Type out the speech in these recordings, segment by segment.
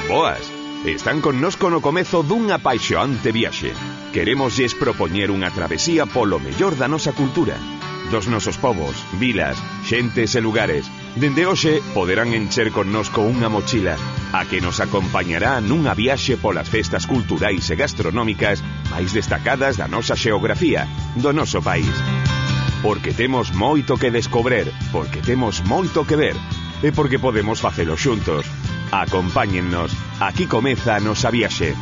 Boas! Están connosco no comezo dunha apaixoante viaxe. Queremosles propoñer unha travesía polo mellor da nosa cultura, dos nosos povos, vilas, xentes e lugares. Dende hoxe poderán encher connosco unha mochila a que nos acompañará nunha viaxe polas festas culturais e gastronómicas máis destacadas da nosa xeografía, do noso país. Porque temos moito que descobrir, porque temos moito que ver, e porque podemos facelo xuntos. Acompáñennos, aquí comeza a nosa viaxe.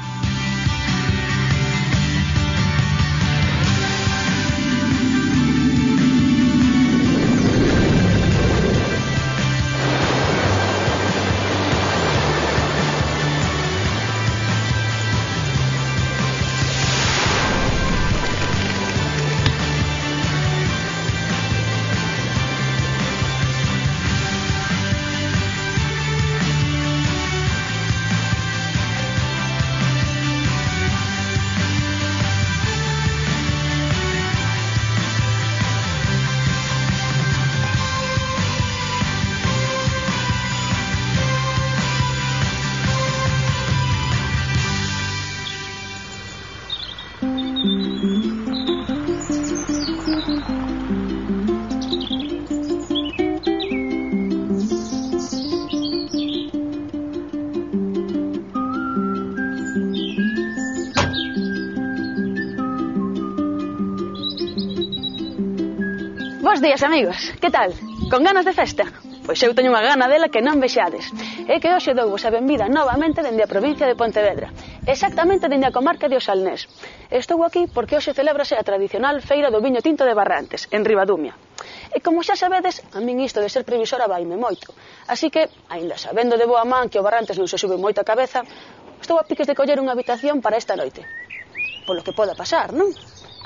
Bos días, amigos, que tal? Con ganas de festa? Pois eu teño unha gana dela que non vexades. É que hoxe douvos a benvida novamente dende a provincia de Pontevedra, exactamente dende a comarca de Osalnés. Estou aquí porque hoxe celébrase a tradicional Feira do Viño Tinto de Barrantes, en Ribadumia. E como xa sabedes, a min isto de ser previsora vaime moito. Así que, aínda sabendo de boa man que o Barrantes non se sube moito a cabeza, estou a piques de coller unha habitación para esta noite. Polo que poda pasar, non?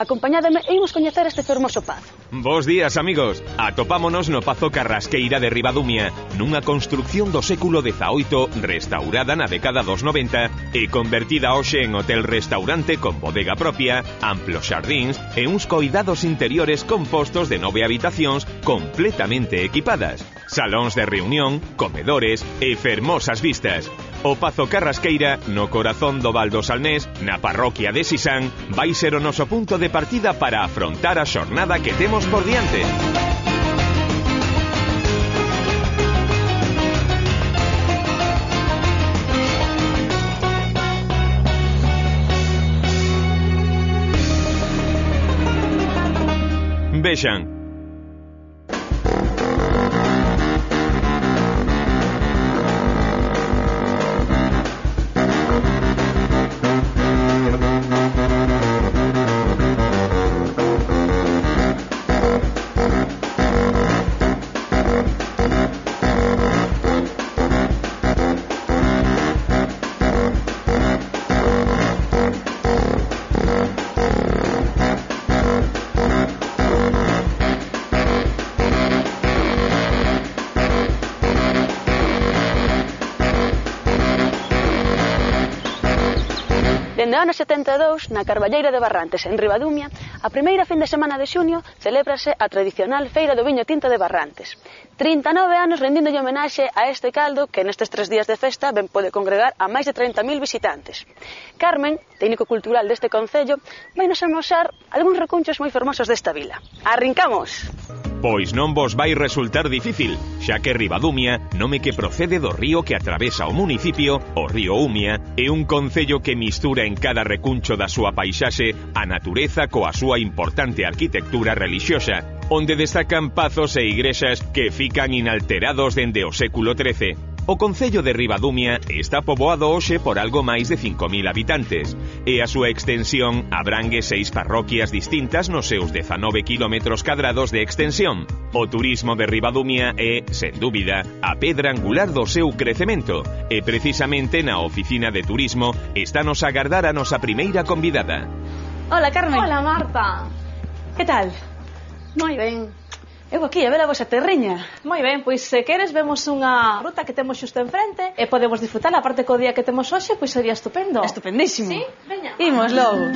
Acompañádeme e imos coñecer este fermoso pazo. Bos días, amigos. Atopámonos no Pazo Carrasqueira de Ribadumia, nunha construcción do século XVIII restaurada na década dos 90 e convertida hoxe en hotel-restaurante con bodega propia, amplos xardíns e uns coidados interiores compostos de 9 habitacións completamente equipadas, salóns de reunión, comedores e fermosas vistas. O Pazo Carrasqueira, no corazón do Val do Salnés, na parroquia de Sisán, vai ser o noso punto de partida para afrontar a xornada que temos por diante. Vexan. Dende o ano 72, na Carballeira de Barrantes, en Ribadumia, a primeira fin de semana de xuño celébrase a tradicional Feira do Viño Tinto de Barrantes. 39 anos rendíndolle homenaxe a este caldo que nestes 3 días de festa ben pode congregar a máis de 30.000 visitantes. Carmen, técnico cultural deste concello, vai nos amosar algúns recunchos moi fermosos desta vila. Arrincamos! Pois non vos vai resultar difícil, xa que Ribadumia, nome que procede do río que atravesa o municipio, o río Umia, é un concello que mistura en cada recuncho da súa paisaxe a natureza coa súa importante arquitectura relixiosa, onde destacan pazos e igrexas que fican inalterados dende o século XIII. O concello de Ribadumia está poboado hoxe por algo máis de 5.000 habitantes e a súa extensión abrangue 6 parroquias distintas nos seus 19 km cadrados de extensión. O turismo de Ribadumia é, sen dúbida, a pedra angular do seu crecemento e precisamente na oficina de turismo está nos a agardar a nosa primeira convidada. Hola, Carmen. Hola, Marta. Que tal? Moi ben. Eu aquí a ver a vosa terriña. Moi ben, pois se queres vemos unha ruta que temos xusto enfrente e podemos disfrutar, aparte co día que temos hoxe, pois sería estupendo. Estupendísimo. Sí, veña. Imos logo.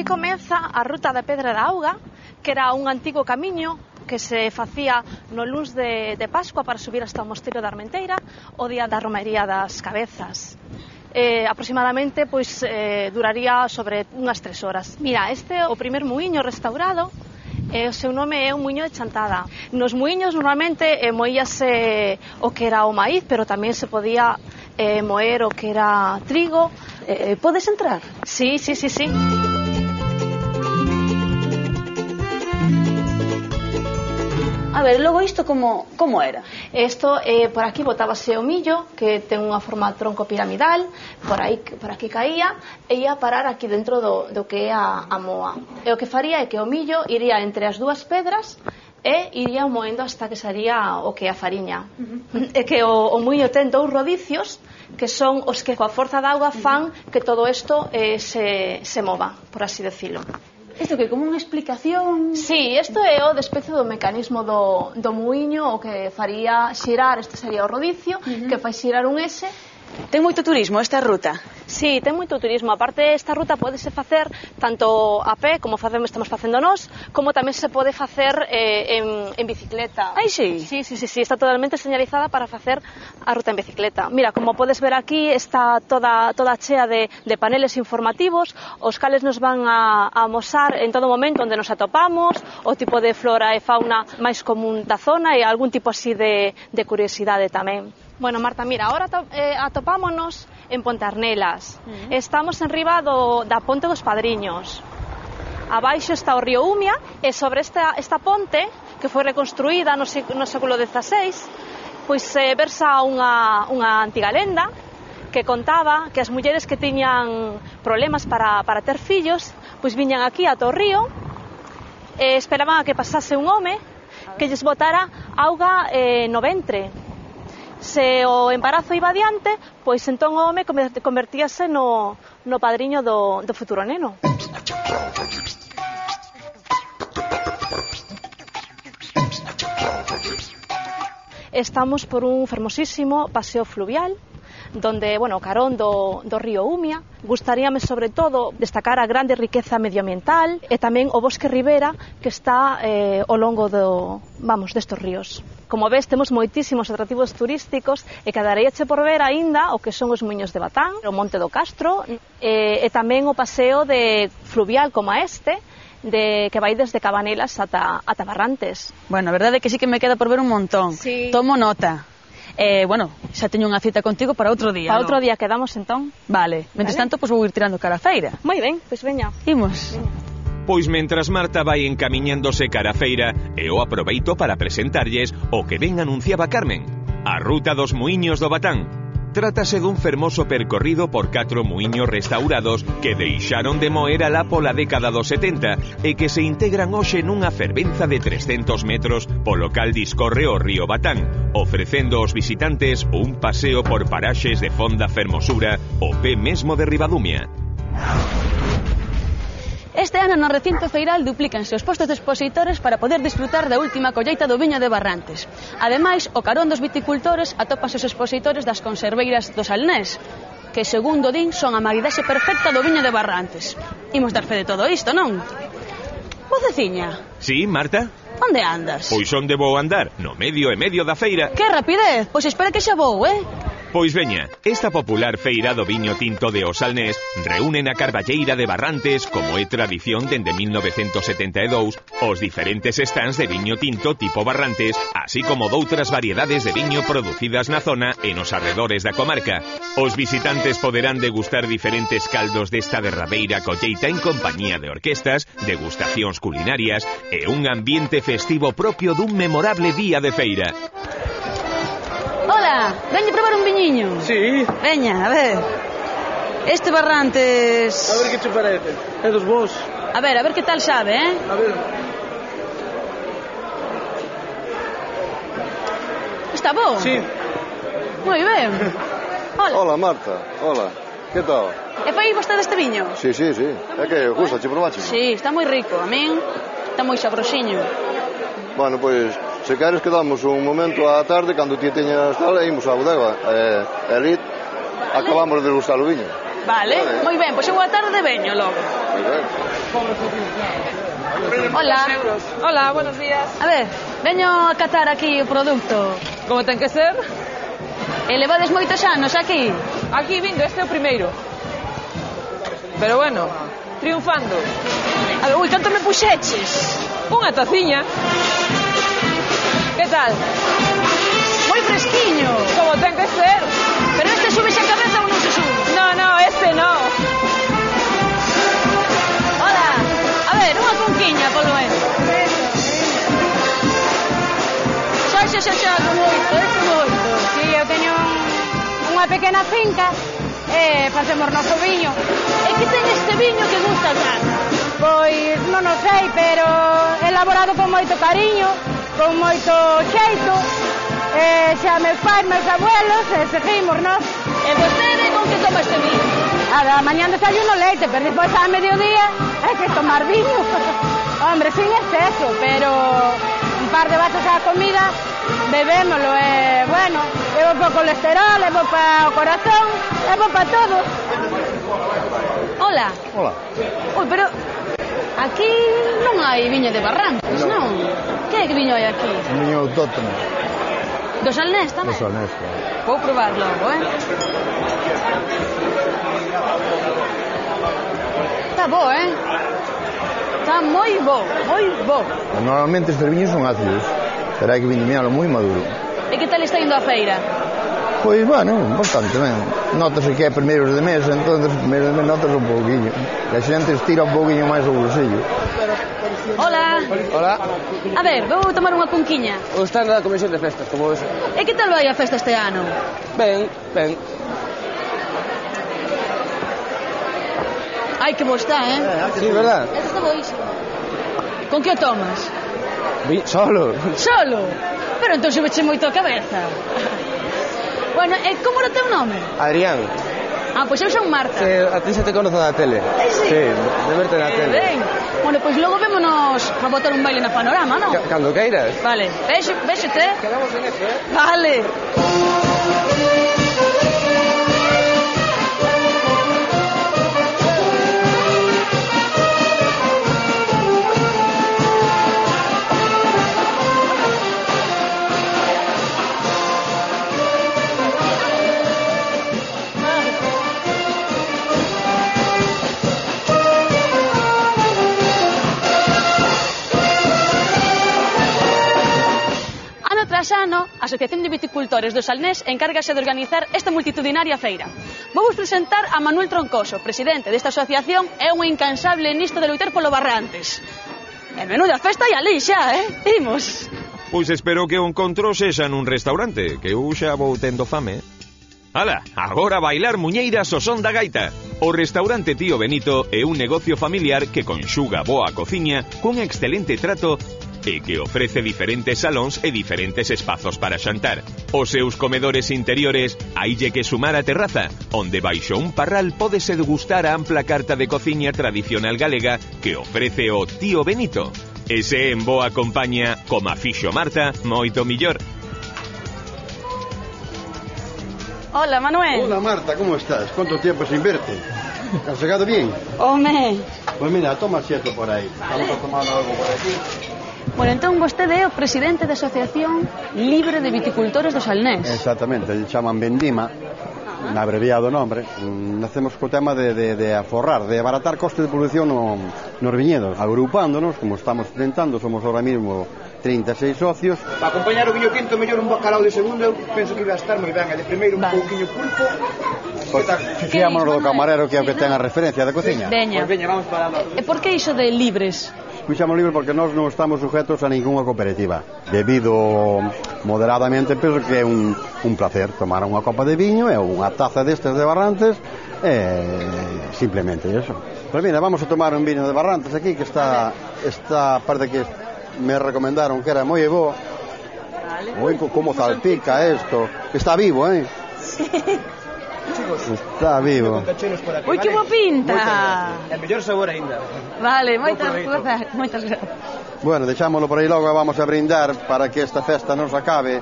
aquí comeza a ruta da Pedra da Auga, que era un antigo camiño que se facía no luns de Pascua para subir hasta o mosteiro da Armenteira o día da romería das cabezas. Aproximadamente duraría sobre unhas 3 horas. Mira, este é o primer muiño restaurado, o seu nome é un muiño de Chantada. Nos muiños normalmente moíase o que era o maíz, pero tamén se podía moer o que era trigo. Podes entrar? Sí. A ver, logo isto como era? Isto, por aquí botábase o millo, que ten unha forma de tronco piramidal, por aquí caía, e ia parar aquí dentro do que é a moa. E o que faría é que o millo iría entre as dúas pedras e iría moendo hasta que saría o que é a fariña. É que o muiño ten 2 rodicios, que son os que coa forza da auga fan que todo isto se mova, por así decirlo. Isto que como unha explicación... Sí, isto é o despezo do mecanismo do muiño, o que faría xirar, este sería o rodicio, que fai xirar un S. Ten moito turismo esta ruta? Sí, ten moito turismo. Aparte, esta ruta podese facer tanto a pé, como estamos facendo nós, como tamén se pode facer en bicicleta. Ai, sí? Sí, está totalmente señalizada para facer a ruta en bicicleta. Mira, como podes ver aquí, está toda chea de paneles informativos, os cales nos van a amosar en todo momento onde nos atopamos, o tipo de flora e fauna máis común da zona e algún tipo así de curiosidade tamén. Bueno, Marta, mira, ahora atopámonos en Ponte Arnelas. Estamos en riba da Ponte dos Padriños. Abaixo está o río Umia e sobre esta ponte, que foi reconstruída no século XVI, pois versa unha antiga lenda que contaba que as mulleres que tiñan problemas para ter fillos, pois viñan aquí ata o río e esperaban a que pasase un home que lles botara auga no ventre. Se o embarazo iba adiante, pois entón o home convertíase no padriño do futuro neno. Estamos por un fermosísimo paseo fluvial, donde, carón do río Umia. Gustaríame, sobre todo, destacar a grande riqueza medioambiental e tamén o bosque ribera que está ao longo destes ríos. Como ves, temos moitísimos atractivos turísticos e quedaríache por ver aínda o que son os muiños de Batán, o Monte do Castro e tamén o paseo fluvial como este, que vai desde Cabanelas ata Barrantes. Bueno, a verdade é que sí que me queda por ver un montón. Sí. Tomo nota. Xa teño unha cita contigo para outro día. Para outro día quedamos entón. Vale. Mentres tanto, pois vou ir tirando cara a feira. Moi ben, pois veña. Imos. Pois mentras Marta vai encamiñándose cara a feira, eu aproveito para presentarlles o que ben anunciaba Carmen, a Ruta dos Muiños do Batán. Trátase dun fermoso percorrido por 4 muiños restaurados que deixaron de moer alá pola década dos 70 e que se integran hoxe nunha fervenza de 300 metros polo cal discorre o río Batán, ofrecendo aos visitantes un paseo por paraxes de fonda fermosura ao pé mesmo de Ribadumia. Este ano no recinto feiral duplícanse os postos de expositores para poder disfrutar da última colleita do viño de Barrantes. Ademais, o carón dos viticultores atópase os expositores das conserveiras do Salnés, que, segundo din, son a maridaxe perfecta do viño de Barrantes. Imos dar fe de todo isto, non? Voceciña. Sí, Marta? Onde andas? Pois onde vou andar? No medio e medio da feira. Que rapidez! Pois espera que xa vou, Pois veña, esta popular feira do viño tinto de Osalnés reúne na Carballeira de Barrantes, como é tradición dende 1972, os diferentes stands de viño tinto tipo Barrantes, así como doutras variedades de viño producidas na zona e nos arredores da comarca. Os visitantes poderán degustar diferentes caldos desta derradeira colleita en compañía de orquestas, degustacións culinarias e un ambiente festivo propio dun memorable día de feira. Hola, veña probar un viñiño. Sí. Veña, a ver. Este Barrantes... A ver que te parece. É dos vos. A ver que tal sabe, A ver. Está bo? Sí. Moi ben. Hola. Hola, Marta. Hola. Que tal? E fai vostede este viño? Sí. É que gusta, che probache? Sí, está moi rico. A min está moi sabrosiño. Bueno, pois, se queres quedamos un momento á tarde, cando ti teñas tal, e imos á bodega. E ali acabamos de degustar o viño. Vale, moi ben, pois eu a tarde veño logo. Hola. Hola, buenos días. A ver, veño a catar aquí o produto. Como ten que ser? E levades moitos anos aquí? Aquí vindo, este é o primeiro. Pero bueno, triunfando. Ui, canto me puxeches? Unha taciña. Que tal? Moi fresquiño. Como ten que ser? Pero este sube xa a cabeza ou non se sube? No, este no. Hola. A ver, unha conquiña, polo menos. Xa, moito. Si, eu teño unha pequena finca e facemos noso viño. E que ten este viño que gusta tanto? Pois non o sei, pero elaborado con moito cariño, con moito xeito, xa meus pais, meus abuelos, e seguimos, non? E vostede con que toma este viño? A mañán desayuno leite, pero despois a mediodía hai que tomar viño. Hombre, sin exceso, pero un par de vasos á comida bebémolo, e, bueno, é bo para o colesterol, é bo para o corazón, é bo para todo. Hola. Hola. Ui, pero aquí non hai viño de Barrancos, non? Que viño hai aquí? Un viño autóctono. Do Salnés tamén? Do Salnés, claro. Vou probar logo, Está bo, Está moi bo, moi bo. Normalmente estes viños son ácidos, pero hai que vendimialo moi maduro. E que tal está indo a feira? Pois, bueno, bastante ben. Notase que é primeiros de mes, entón, primeiros de mes notas un pouquinho. E a xente estira un pouquinho máis o bolsillo. Hola. Hola. A ver, vou tomar unha conquiña. O stand da Comisión de Festas, como ves. E que tal vai a festa este ano? Ben. Ai, que bo está, Sí, verdad? Está boísimo. Con que o tomas? Solo. Solo? Pero entón subeche moito a cabeza. Bueno, e como era o teu nome? Adrián. Pois eu son Marta. A ti se te conoce da tele. Sí? Sí, de verte na tele. Ben. Bueno, pois logo vémonos para botar un baile na Panorama, non? Cando queiras. Vale, véxote. Quedamos en eso, Vale. Ano, a Asociación de Viticultores do Salnés encárgase de organizar esta multitudinaria feira. Vou presentar a Manuel Troncoso, presidente desta asociación e un incansable nisto de loitar polo Barrantes. E menuda festa hai ali xa, Imos. Pois espero que o encontro sexa nun restaurante, que eu xa vou tendo fame. Ala, agora bailar muñeiras o son da gaita. O restaurante Tío Benito é un negocio familiar que conxuga boa cociña cun excelente trato e que ofrece diferentes salóns e diferentes espazos para xantar. Os seus comedores interiores haille que sumar a terraza, onde baixo un parral pódese degustar a ampla carta de cociña tradicional galega que ofrece o Tío Benito. E se en boa compañía, como a fixo Marta, moito millor. Hola, Manuel. Hola, Marta, ¿cómo estás? ¿Cuánto tiempo sin verte? ¿Has llegado bien? Home. Pues mira, toma asiento por ahí. Vamos a tomar algo por aquí. Bueno, entón vostede é o presidente da Asociación Libre de Viticultores do Salnés. Exactamente, lle chaman Vendima, na abreviado nombre. Nacemos co tema de aforrar, de abaratar coste de producción nos viñedos. Agrupándonos, como estamos intentando, somos ahora mismo 36 socios. Para acompañar o viño quinto, mellor un bacalao de segundo, eu penso que iba a estar moi ben. E de primeiro un pouquiño pulpo. Pois fixémonos do camarero que é o que ten a referencia da cociña. Veña. Pois veña, vamos para lá. E por que iso de libres? Fixamos libre porque nós non estamos sujetos a ninguna cooperativa. Bebido moderadamente, penso que é un placer tomar unha copa de viño e unha taza destes de Barrantes simplemente eso. Pues mira, vamos a tomar un viño de Barrantes aquí que está parte que me recomendaron que era moi bo. Vale. Como salpica esto. Está vivo, Sí. Está vivo. Ui, que boa pinta. É mellor sabor aínda. Vale, moitas grazas. Bueno, deixámoslo por aí logo e vamos a brindar para que esta festa non se acabe.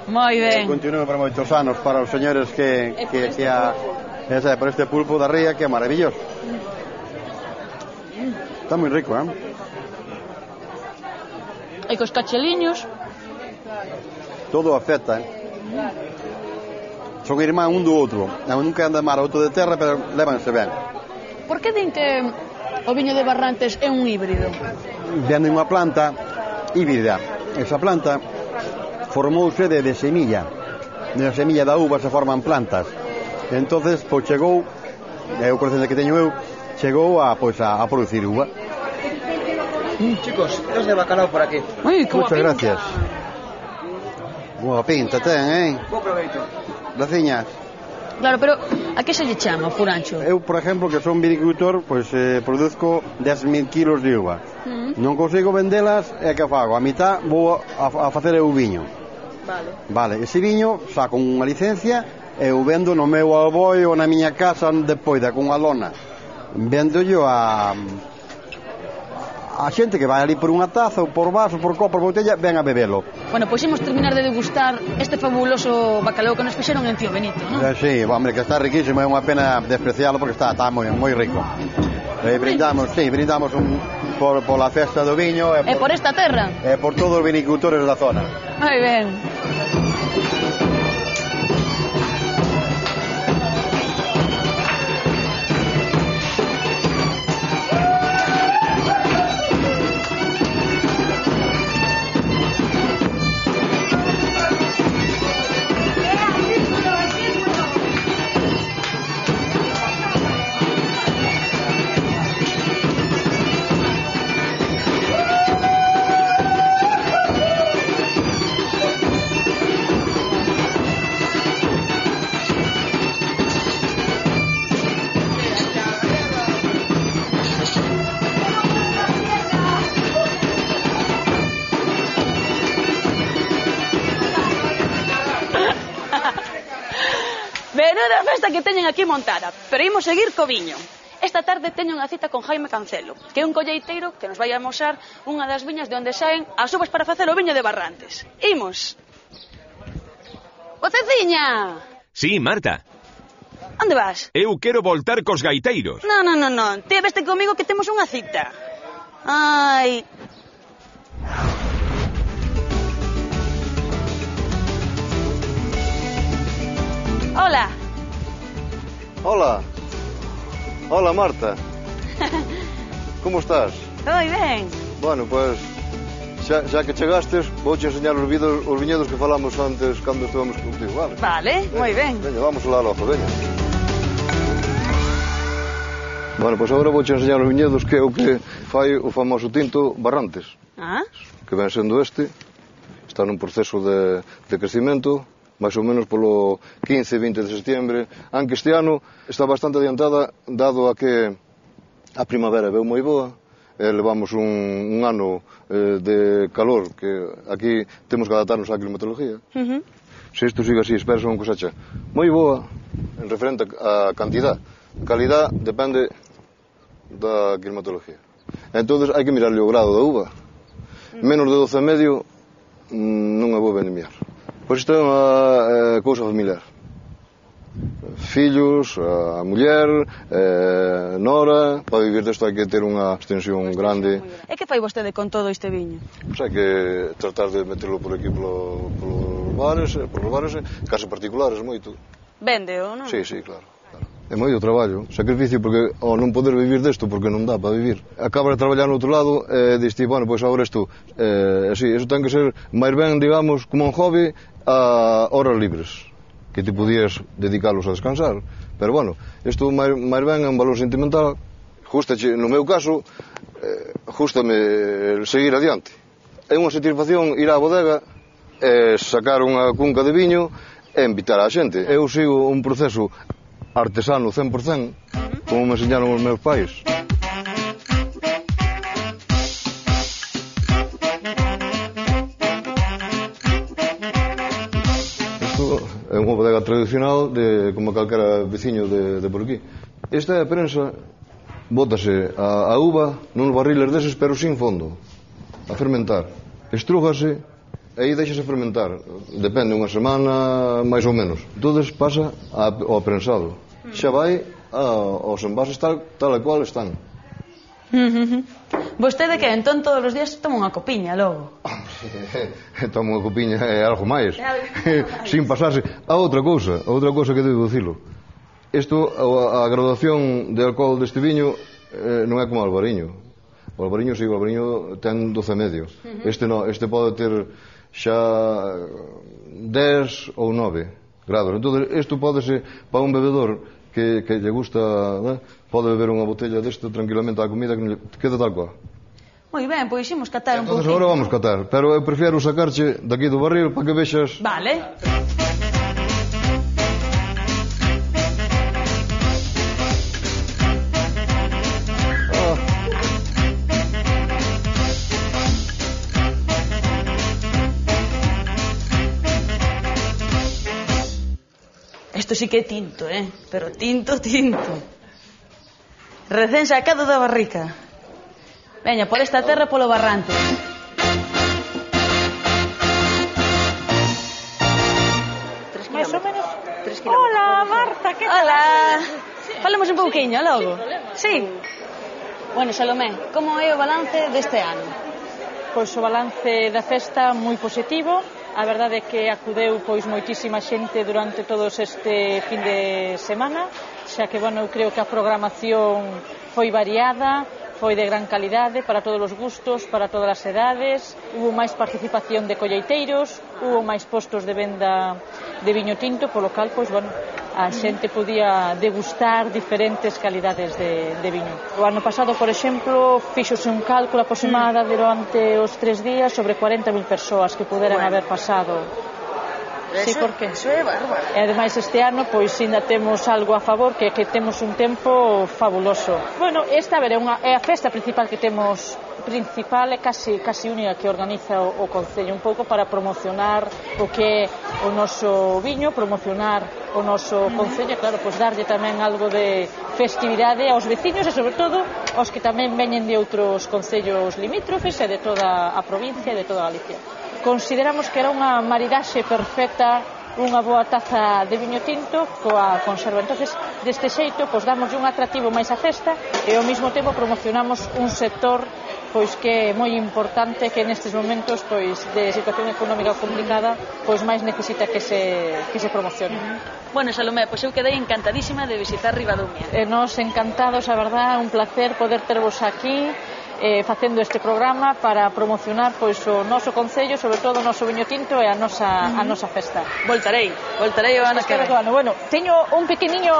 Moi ben. Continúe por moitos anos para os señores que Ese é por este pulpo da ría que é maravilloso. Está moi rico, E cos cacheliños. Todo afecta, Son irmán un do outro. Nunca anda mar outro de terra, pero lévanse ben. Por que din que o viño de Barrantes é un híbrido? Vende unha planta híbrida. Esa planta formouse de semilla. Na semilla da uva se forman plantas. Entonces, pois chegou, é o conocente que teño eu, chegou a producir uva. Chicos, dos de bacalao por aquí. Ui, como Muchas gracias. Boa pinta ten, Bo proveito. Graciñas. Claro, pero a que se lle chama, Furancho? Eu, por exemplo, que son vinicultor, pois produzco 10.000 kilos de uva. Non consigo vendelas, e que fago? A mitad vou a facer eu viño. Vale, ese viño saco unha licencia e o vendo no meu alboi ou na miña casa depois da cunha lona. Vendo yo a xente que vai ali por unha taza ou por vaso, por copa, por botella, ven a bebelo. Bueno, pois imos terminar de degustar este fabuloso bacalao que nos fixeron en Tío Benito, non? Sí, hombre, que está riquísimo, é unha pena despreciarlo porque está moi rico. Brindamos pola festa do viño e por esta terra e por todos os vinicultores da zona. Moi ben. Menuda festa que teñen aquí montada, pero imos seguir co viño. Esta tarde teño unha cita con Jaime Cancelo, que é un colleiteiro que nos vai a amosar unha das viñas de onde saen as uvas para facer o viño de Barrantes. Imos. Voceciña! Sí, Marta. Onde vas? Eu quero voltar cos gaiteiros. Non. Te veste comigo que temos unha cita. Ai... Hola. Hola, Marta. Como estás? Toi ben. Bueno, pues xa que chegastes, vouche enseñar os viñedos que falamos antes cando estivemos contigo, vale? Vale, moi ben. Veña, vamos lá logo, veña. Bueno, pues agora vouche enseñar os viñedos que é o que fai o famoso tinto Barrantes. Que ven sendo este. Está nun proceso de crecimento, máis ou menos polo 15-20 de setembro, aunque este ano está bastante adiantada, dado a que a primavera veu moi boa, levamos un ano de calor, que aquí temos que adaptarnos á climatología. Se isto sigue así, espero unha cosecha moi boa, en referente a cantidad. Calidad depende da climatología. Entón, hai que mirarle o grado da uva. Menos de 12,5 non é bo vendimiar. Pois isto é unha cousa familiar. Fillos, a muller, nora, para vivir desto hai que ter unha extensión grande. E que fai vostede con todo este viño? Pois hai que tratar de meterlo por aquí polos bares, casas particulares, moito. Véndeo, non? Sí, claro. É moito traballo, sacrificio, porque ao non poder vivir desto, porque non dá para vivir. Acabas de traballar no outro lado e diste, bueno, pois agora isto, así, iso ten que ser máis ben, digamos, como un hobby a horas libres, que te podías dedicalos a descansar. Pero, bueno, isto máis ben é un valor sentimental. Justache, no meu caso, justame seguir adiante. É unha satisfacción ir á bodega e sacar unha cunca de viño e invitar a xente. Eu sigo un proceso artesano 100%, como me enseñaron os meus pais. Isto é unha bodega tradicional como calquera veciño de por aquí. Esta é a prensa, bótase a uva nuns barriles deses, pero sin fondo, a fermentar. Estrúgase e aí deixase fermentar, depende, unha semana máis ou menos. Entón pasa ao prensado. xa vai aos envases tal e cual están. Vostede que entón todos os días toma unha copiña logo? Toma unha copiña é algo máis. Sin pasarse. Outra cousa que debo dicilo. Isto, a graduación de alcohol deste viño non é como o albariño. O albariño, sí, o albariño ten 12,5. Este non, este pode ter xa 10 ou 9 grados. Entón, isto pode ser para un bebedor que lle gusta, pode beber unha botella deste tranquilamente a comida que queda tal cual. Moi ben, pois imos catar un pouquinho. Entón, agora vamos catar, pero eu prefiero sacarche daqui do barril para que vexas. Vale. Isto sí que é tinto, pero tinto. Recén sacado da barrica. Veña, por esta terra polo barrante. Más ou menos 3 kilómetros. Hola, Marta, que tal? Hola. Falemos un pouquiño logo. Sí. Bueno, Salomé, como é o balance deste ano? Pois o balance da festa moi positivo. A verdade é que acudeu pois moitísima xente durante todos este fin de semana, xa que, bueno, eu creo que a programación foi variada, foi de gran calidade para todos os gustos, para todas as edades, hubo máis participación de colleiteiros, hubo máis postos de venda de viño tinto, polo cal, pois, bueno, a xente podía degustar diferentes calidades de viño. O ano pasado, por exemplo, fíxose un cálculo aproximado durante os 3 días sobre 40.000 persoas que puderan haber pasado. Sí, por qué? Eso é bárbaro. E ademais este ano, pois, ainda temos algo a favor, que temos un tempo fabuloso. Bueno, esta, a ver, é a festa principal que temos, principal e casi única que organiza o Concello, un pouco para promocionar o que é o noso viño, promocionar o noso Concello, claro, pois darlle tamén algo de festividade aos veciños e, sobre todo, aos que tamén veñen de outros concellos limítrofes e de toda a provincia e de toda Galicia. Consideramos que era unha maridaxe perfecta, unha boa taza de viño tinto coa conserva. Entonces, deste xeito, pois damos un atractivo máis á festa e ao mesmo tempo promocionamos un sector pois que é moi importante, que nestes momentos pois de situación económica complicada, pois máis necesita que se promocione. Bueno, Salomé, pois eu quedei encantadísima de visitar Ribadumia. E nos encantados, a verdad, un placer poder tervos aquí facendo este programa para promocionar pois o noso concello, sobre todo o noso viño tinto e a nosa festa. Voltarei o ano que ven. Bueno, teño un pequeniño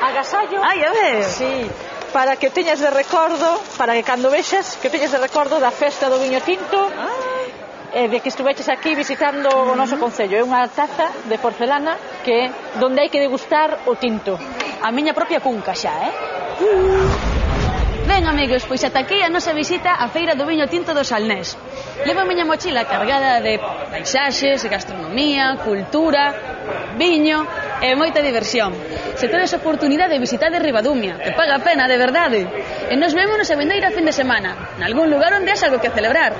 agasallo. Ai, a ver. Sí, para que teñas de recordo, para que cando vexas, que teñas de recordo da festa do viño tinto. De que estuveches aquí visitando o noso concello. É unha taza de porcelana que donde hai que degustar o tinto. A miña propia cunca xa, Ben, amigos, pois ata aquí a nosa visita á Feira do Viño Tinto do Salnés. Levo a miña mochila cargada de paisaxes, gastronomía, cultura, viño e moita diversión. Se tedes oportunidade de visitar de Ribadumia, que paga a pena, de verdade. E nos vémonos a vendeira fin de semana, nalgún lugar onde haxa algo que celebrar.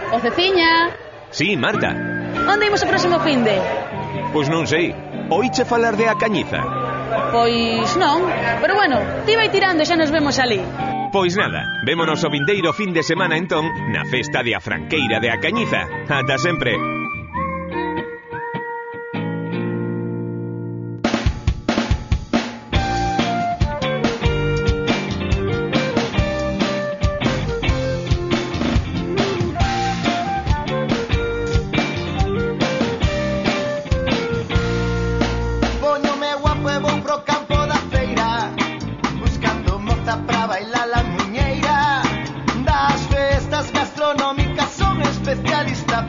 O Ceciña. Sí, Marta. Onde imos o próximo finde? Pois non sei. Oiche falar de A Cañiza? Pois non, pero bueno, ti vai tirando e xa nos vemos ali. Pois nada, vémonos o vindeiro fin de semana entón na festa de A Franqueira de A Cañiza. Ata sempre. Especialista